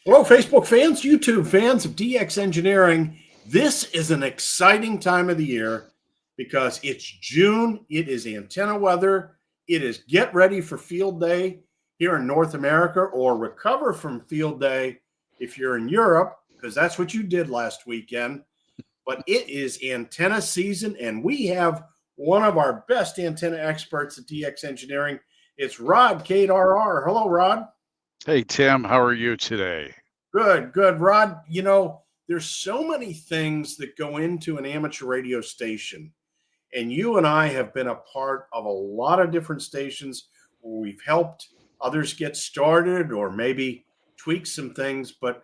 Hello, Facebook fans, YouTube fans of DX Engineering. This is an exciting time of the year because it's June. It is antenna weather. It is get ready for Field Day here in North America, or recover from Field Day if you're in Europe, because that's what you did last weekend. But it is antenna season, and we have one of our best antenna experts at DX Engineering. It's Rod, KRR. Hello, Rod. Hey Tim, how are you today? Good, good. Rod, there's so many things that go into an amateur radio station. And you and I have been a part of a lot of different stations where we've helped others get started or maybe tweak some things. But,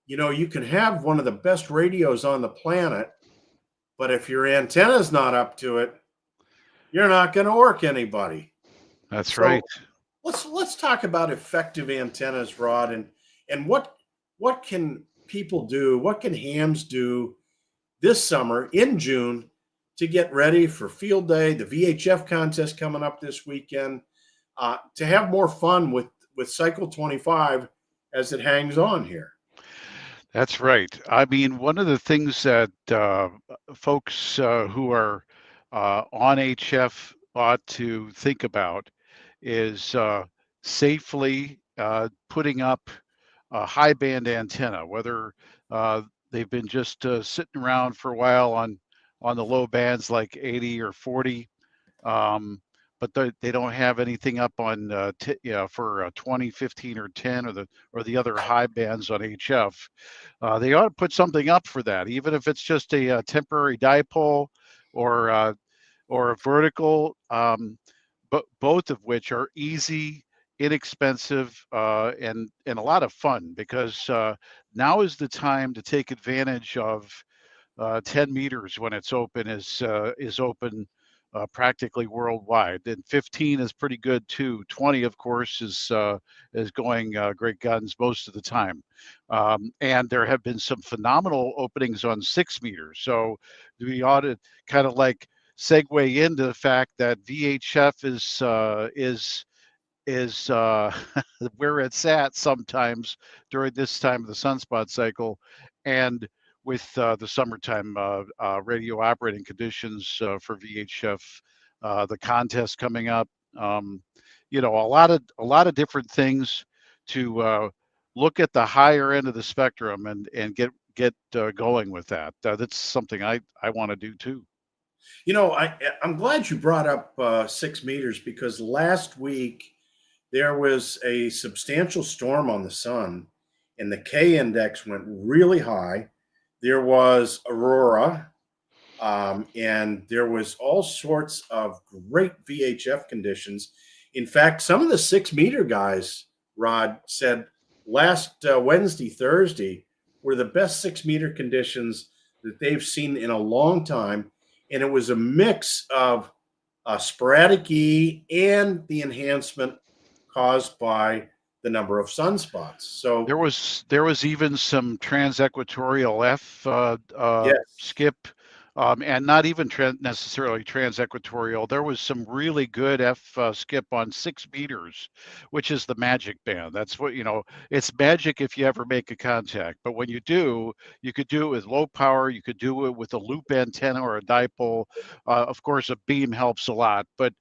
you can have one of the best radios on the planet, but if your antenna's not up to it, you're not going to work anybody. That's right. So let's talk about effective antennas, Rod, and what can people do? What can hams do this summer in June to get ready for Field Day, the VHF contest coming up this weekend, to have more fun with Cycle 25 as it hangs on here? That's right. I mean, one of the things that folks who are on HF ought to think about is safely putting up a high band antenna, whether they've been just sitting around for a while on the low bands like 80 or 40. Um, but they don't have anything up on for 20, 15, or 10 or the other high bands on HF. They ought to put something up for that, even if it's just a temporary dipole or or a vertical, but both of which are easy, inexpensive, and a lot of fun because now is the time to take advantage of 10 meters when it's open is open practically worldwide. And 15 is pretty good too. 20, of course, is going great guns most of the time. And there have been some phenomenal openings on 6 meters. So we ought to kind of like segue into the fact that VHF is where it's at sometimes during this time of the sunspot cycle, and with the summertime radio operating conditions for VHF, the contest coming up, um, a lot of different things to look at the higher end of the spectrum and get going with that. That's something I want to do too. I'm glad you brought up 6 meters because last week there was a substantial storm on the sun, and the K index went really high. There was aurora, and there was all sorts of great VHF conditions. In fact, some of the 6 meter guys, Rod, said last Wednesday, Thursday, were the best 6 meter conditions that they've seen in a long time. And it was a mix of sporadic E and the enhancement caused by the number of sunspots. So There was even some trans-equatorial F yes, skip, and not even necessarily trans-equatorial. There was some really good F skip on 6 meters, which is the magic band. That's what, it's magic if you ever make a contact. But when you do, you could do it with low power. You could do it with a loop antenna or a dipole. Of course, a beam helps a lot, but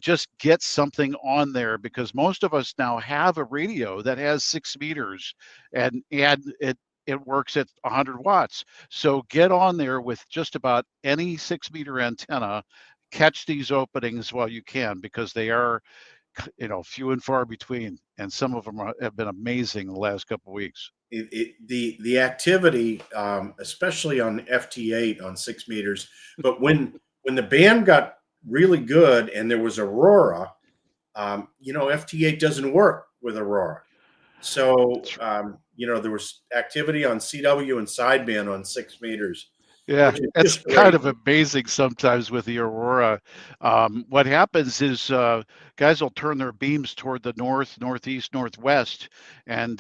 just get something on there because most of us now have a radio that has 6 meters, and it works at 100 watts. So get on there with just about any 6 meter antenna, catch these openings while you can because they are, few and far between, and some of them have been amazing the last couple of weeks. the activity, especially on FT8 on 6 meters. But when the band got really good and there was aurora, FT8 doesn't work with aurora. So there was activity on CW and sideband on 6 meters, Yeah, which is it's just kind great. of amazing sometimes with the aurora. What happens is guys will turn their beams toward the north, northeast, northwest, and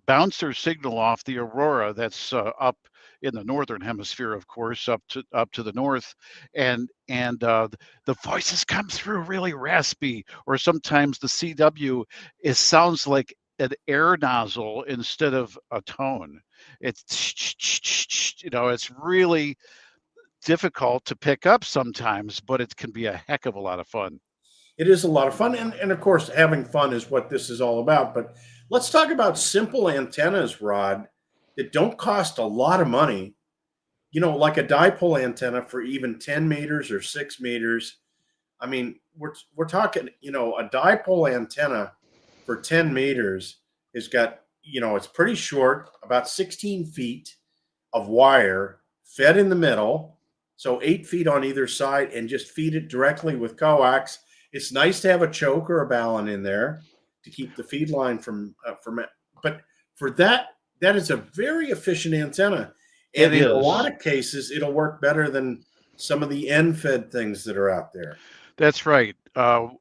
bounce their signal off the aurora that's up in the northern hemisphere, of course, up to the north, and the voices come through really raspy, or sometimes the CW sounds like an air nozzle instead of a tone. It's it's really difficult to pick up sometimes, but it can be a heck of a lot of fun. It is a lot of fun. And of course, having fun is what this is all about. But let's talk about simple antennas, Rod, that don't cost a lot of money. Like a dipole antenna for even 10 meters or 6 meters. I mean, we're talking, a dipole antenna for 10 meters has got, it's pretty short, about 16 feet of wire fed in the middle. So 8 feet on either side, and just feed it directly with coax. It's nice to have a choke or a balun in there to keep the feed line from. But for that is a very efficient antenna, It and in a lot is. of cases, it'll work better than some of the end-fed things that are out there. That's right.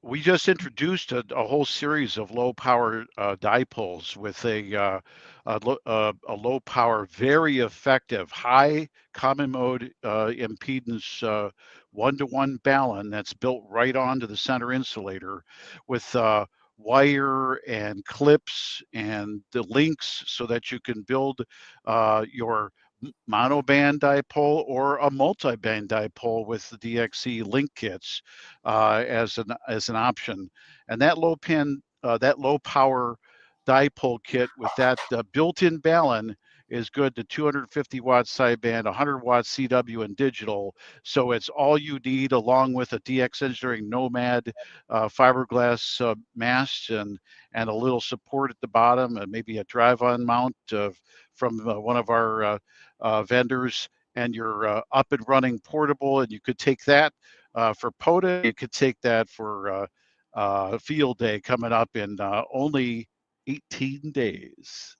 We just introduced a whole series of low power dipoles with a low power, very effective, high common mode impedance 1-to-1 balun that's built right onto the center insulator with wire and clips and the links so that you can build your monoband dipole or a multi-band dipole with the DXE link kits as an option. And that low power dipole kit with that built-in balun is good to 250 watt sideband, 100 watt CW and digital. So it's all you need, along with a DX Engineering Nomad fiberglass mast and a little support at the bottom, and maybe a drive-on mount from one of our vendors, and you're up and running portable. And you could take that for POTA. You could take that for Field Day coming up in only 18 days.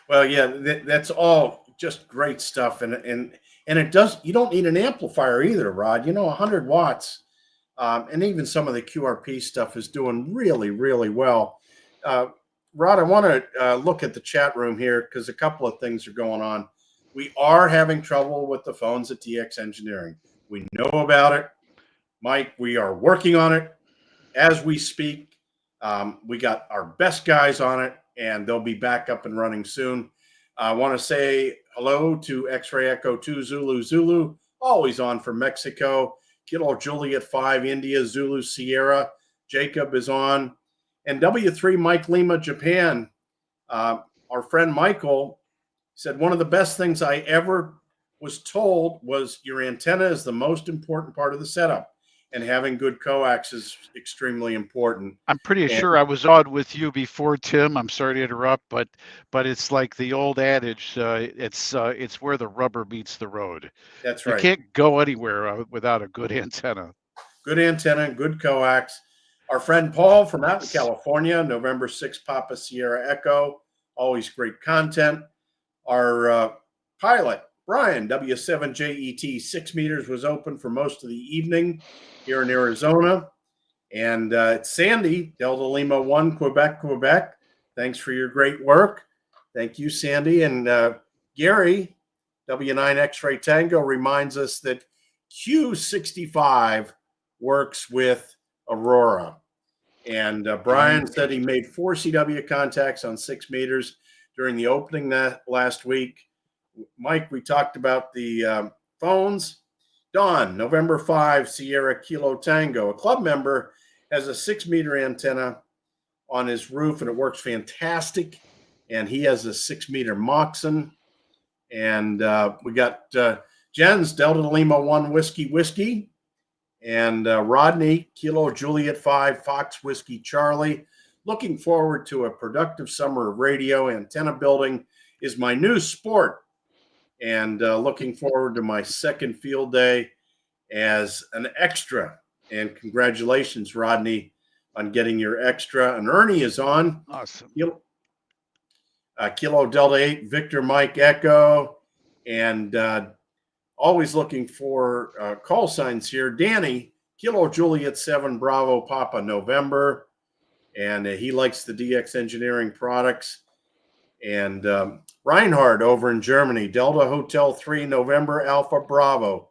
Well, yeah, that's all just great stuff, and it does. You don't need an amplifier either, Rod. 100 watts, and even some of the QRP stuff is doing really, really well. Uh, Rod, I want to look at the chat room here because a couple of things are going on. We are having trouble with the phones at DX Engineering. We know about it, Mike. We are working on it as we speak. We got our best guys on it, and they'll be back up and running soon. I want to say hello to X-Ray Echo 2 Zulu Zulu, always on from Mexico. Kilo Juliet 5 India Zulu Sierra. Jacob is on. And W3 Mike Lima Japan. Our friend Michael said one of the best things I ever was told was your antenna is the most important part of the setup, and having good coax is extremely important. I'm pretty And sure I was on with you before, Tim. I'm sorry to interrupt, but it's like the old adage. It's where the rubber meets the road. that's You right. can't go anywhere without a good antenna. Good antenna, good coax. Our friend Paul from out in Yes. California, November 6th, Papa Sierra Echo, always great content. Our pilot, Brian, W7JET, 6 meters, was open for most of the evening here in Arizona. And it's Sandy, Delta Lima 1, Quebec, Quebec. Thanks for your great work. Thank you, Sandy. And Gary, W9 X-Ray Tango, reminds us that Q65 works with Aurora. And Brian said he made 4 CW contacts on 6 meters during the opening last week. Mike, we talked about the phones. Don, November 5, Sierra Kilo Tango. A club member has a 6-meter antenna on his roof, and it works fantastic. And he has a 6-meter Moxon. And we got Jens, Delta Lima 1 Whiskey. And Rodney, Kilo Juliet 5, Fox Whiskey Charlie. Looking forward to a productive summer of radio. Antenna building is my new sport. And looking forward to my second field day as an extra. And congratulations, Rodney, on getting your extra. And Ernie is on. Awesome. Kilo Delta 8, Victor Mike Echo. And always looking for call signs here. Danny, Kilo Juliet 7, Bravo Papa November. And he likes the DX Engineering products. And Reinhard over in Germany, Delta Hotel 3, November Alpha Bravo.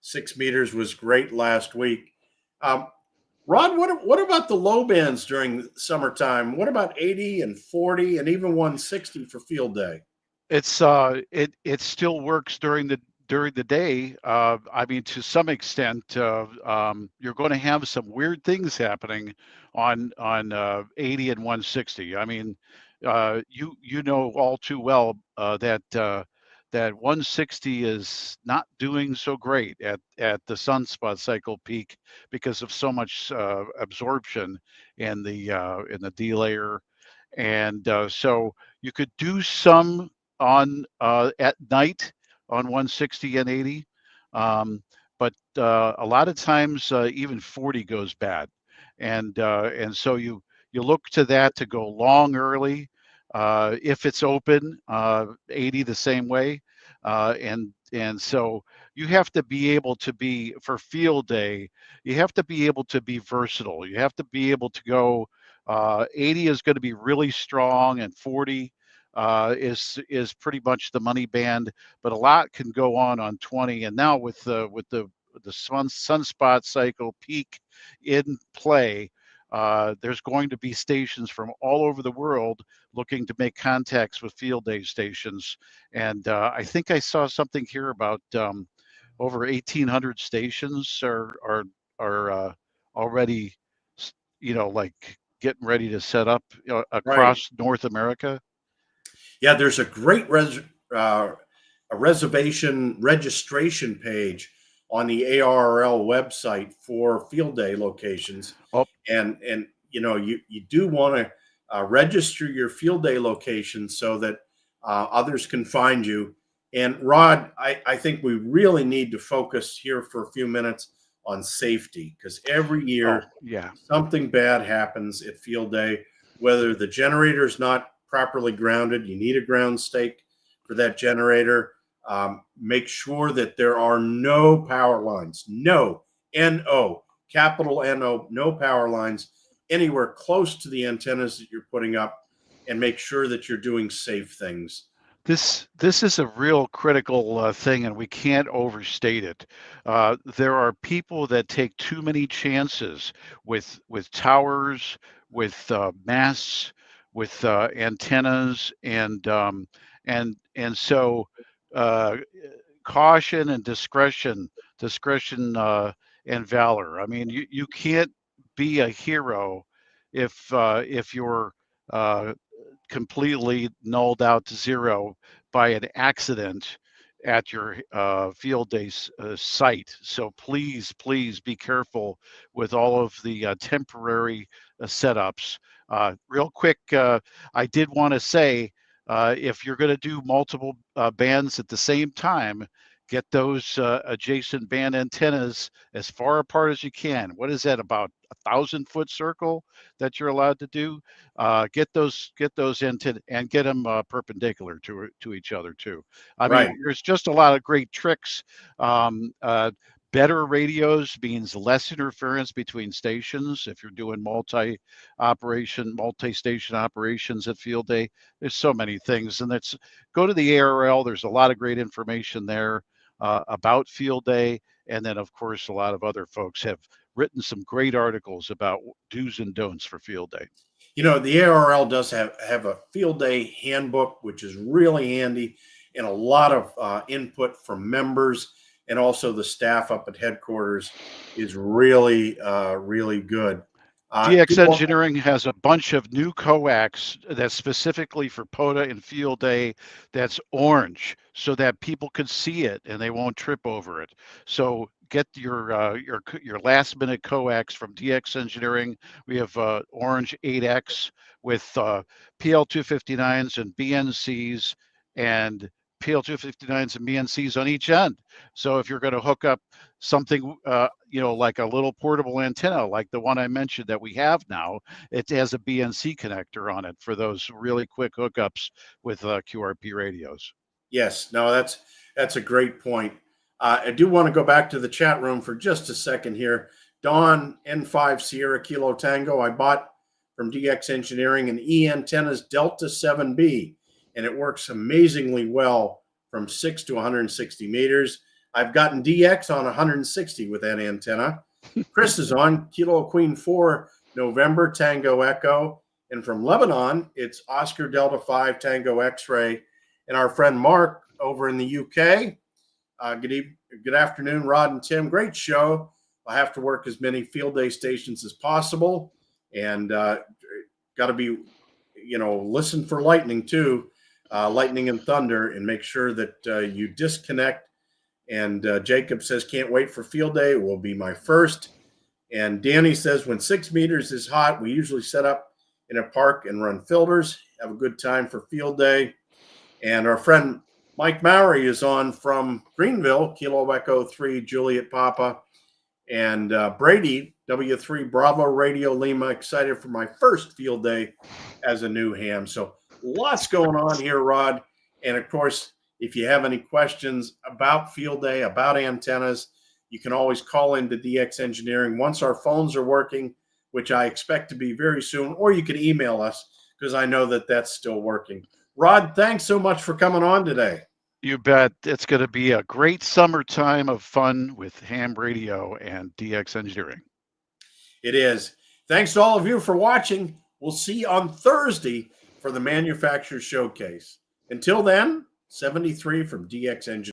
6 meters was great last week. Rod, what about the low bands during summertime? What about 80 and 40 and even 160 for field day? It still works during the day. I mean, to some extent, you're going to have some weird things happening on 80 and 160. I mean, you know all too well that 160 is not doing so great at the sunspot cycle peak because of so much absorption in the D layer, and so you could do some on at night on 160 and 80. Um, but a lot of times even 40 goes bad, and so you look to that to go long early if it's open. 80 the same way, and so you have to be able to be for field day. You have to be able to be versatile. You have to be able to go. 80 is going to be really strong, and 40 is pretty much the money band. But a lot can go on 20, and now with the sunspot cycle peak in play, there's going to be stations from all over the world looking to make contacts with field day stations. And I think I saw something here about over 1,800 stations are already, like getting ready to set up Right. across North America. Yeah, there's a great uh, a reservation registration page on the ARRL website for field day locations, Oh, and you do want to register your field day location so that others can find you. And Rod, I think we really need to focus here for a few minutes on safety because every oh, year yeah. something bad happens at field day, whether the generator is not properly grounded, you need a ground stake for that generator. Make sure that there are no power lines, no, N-O, capital N-O, no power lines anywhere close to the antennas that you're putting up, and make sure that you're doing safe things. This is a real critical thing, and we can't overstate it. There are people that take too many chances with towers, with masts, with antennas, and so uh, caution and discretion and valor. I mean, you can't be a hero if you're uh, completely nulled out to zero by an accident at your field day site. So please be careful with all of the temporary setups. Real quick, I did want to say if you're going to do multiple bands at the same time, get those adjacent band antennas as far apart as you can. What is that, about 1,000-foot circle that you're allowed to do? Get those into and get them perpendicular to each other too. I mean, Right. there's just a lot of great tricks. Better radios means less interference between stations. If you're doing multi-station operations at field day, there's so many things, and that's go to the ARL. There's a lot of great information there about field day, and then of course a lot of other folks have written some great articles about do's and don'ts for field day. The ARL does have a field day handbook, which is really handy, and a lot of input from members, and also the staff up at headquarters is really good. DX Engineering has a bunch of new coax that's specifically for POTA and Field Day that's orange so that people can see it and they won't trip over it. So get your last minute coax from DX Engineering. We have orange 8X with PL259s and BNCs and PL259s and BNCs on each end. So if you're going to hook up something, like a little portable antenna, like the one I mentioned that we have now, it has a BNC connector on it for those really quick hookups with QRP radios. Yes, no, that's a great point. I do want to go back to the chat room for just a second here. Dawn N5 Sierra Kilo Tango. I bought from DX Engineering an E antennas Delta 7B, and it works amazingly well from 6 to 160 meters. I've gotten DX on 160 with that antenna. Chris is on Kilo Queen 4, November Tango Echo. And from Lebanon, it's Oscar Delta 5 Tango X-Ray. And our friend Mark over in the UK. Good afternoon, Rod and Tim. Great show. I have to work as many field day stations as possible. And got to be, listen for lightning too, lightning and thunder, and make sure that you disconnect. And Jacob says, can't wait for field day. It will be my first. And Danny says, when 6 meters is hot, we usually set up in a park and run filters. Have a good time for field day. And our friend Mike Mowry is on from Greenville, Kilo Echo 3, Juliet Papa. And Brady, W3 Bravo Radio Lima, excited for my first field day as a new ham. So lots going on here, Rod. And of course, if you have any questions about field day, about antennas, you can always call into DX Engineering once our phones are working, which I expect to be very soon, or you can email us because I know that that's still working. Rod, thanks so much for coming on today. You bet. It's going to be a great summertime of fun with ham radio and DX Engineering. It is. Thanks to all of you for watching. We'll see you on Thursday for the Manufacturer Showcase. Until then, 73 from DX Engineering.